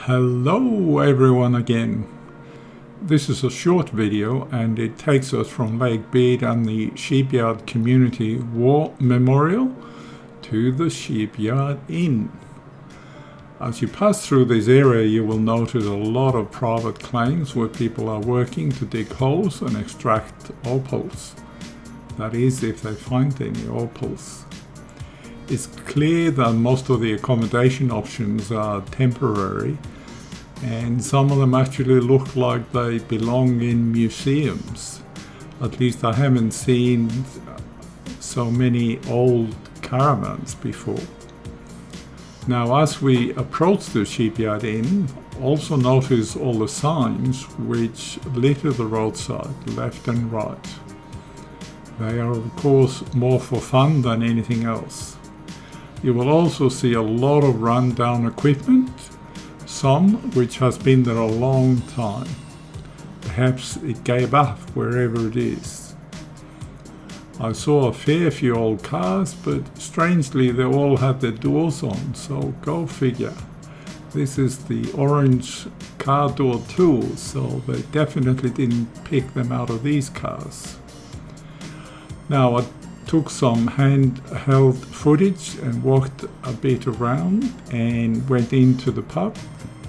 Hello everyone again. This is a short video and it takes us from Lake Bede and the Sheepyard Community War Memorial to the Sheepyard Inn. As you pass through this area, you will notice a lot of private claims where people are working to dig holes and extract opals. That is, if they find any opals. It's clear that most of the accommodation options are temporary, and some of them actually look like they belong in museums. At least I haven't seen so many old caravans before. Now, as we approach the Sheepyard Inn, also notice all the signs which litter the roadside, left and right. They are of course more for fun than anything else. You will also see a lot of run-down equipment, some which has been there a long time. Perhaps it gave up wherever it is. I saw a fair few old cars, but strangely they all had their doors on, so go figure. This is the orange car door tools, so they definitely didn't pick them out of these cars. Now, I took some handheld footage and walked a bit around and went into the pub,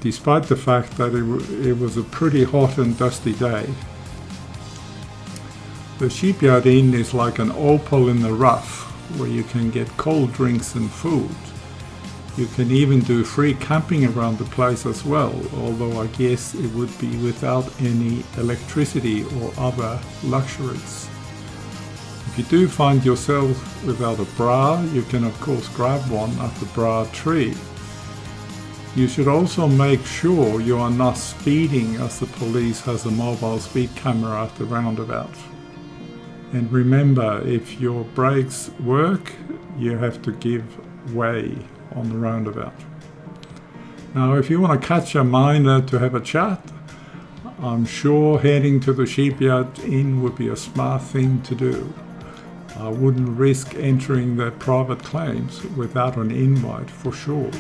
despite the fact that it was a pretty hot and dusty day. The Sheepyard Inn is like an opal in the rough, where you can get cold drinks and food. You can even do free camping around the place as well, although I guess it would be without any electricity or other luxuries. If you do find yourself without a bra, you can of course grab one at the bra tree. You should also make sure you are not speeding, as the police has a mobile speed camera at the roundabout. And remember, if your brakes work, you have to give way on the roundabout. Now, if you want to catch a miner to have a chat, I'm sure heading to the Sheepyard Inn would be a smart thing to do. I wouldn't risk entering their private claims without an invite for sure.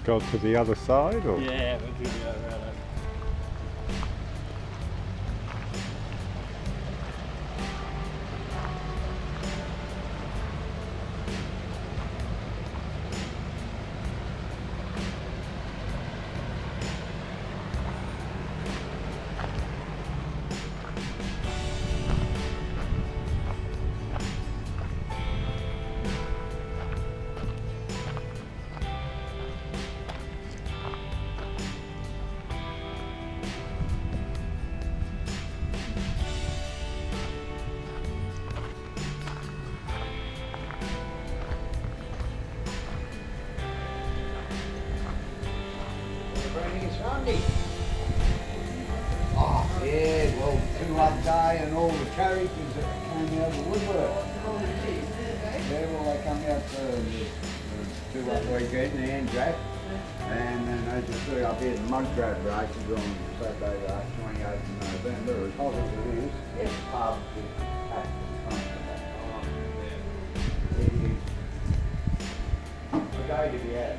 go to the other side, or? Yeah, we'll do the other round. Oh, yeah, well, 2 day and all the characters that came out of the woodwork. Yeah, well, they come out for the 2 weekend, the hand jack, and then they just threw up here the mug grab races on Saturday, 28th of November. As hot as it is, it's pub is packed in front of that time. It is a day to be out.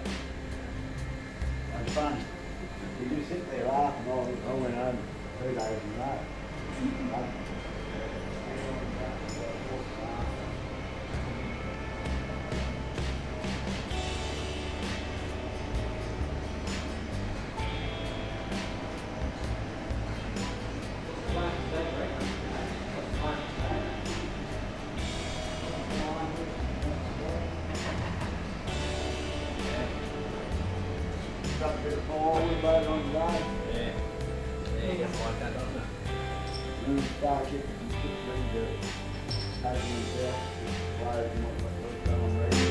It's funny. You just sit there laughing. I went home 2 days in a row. Got a bit of forward load on the road. Yeah, you get like that, doesn't it? And start getting some shit ready to take these out, just close and what we're going ready.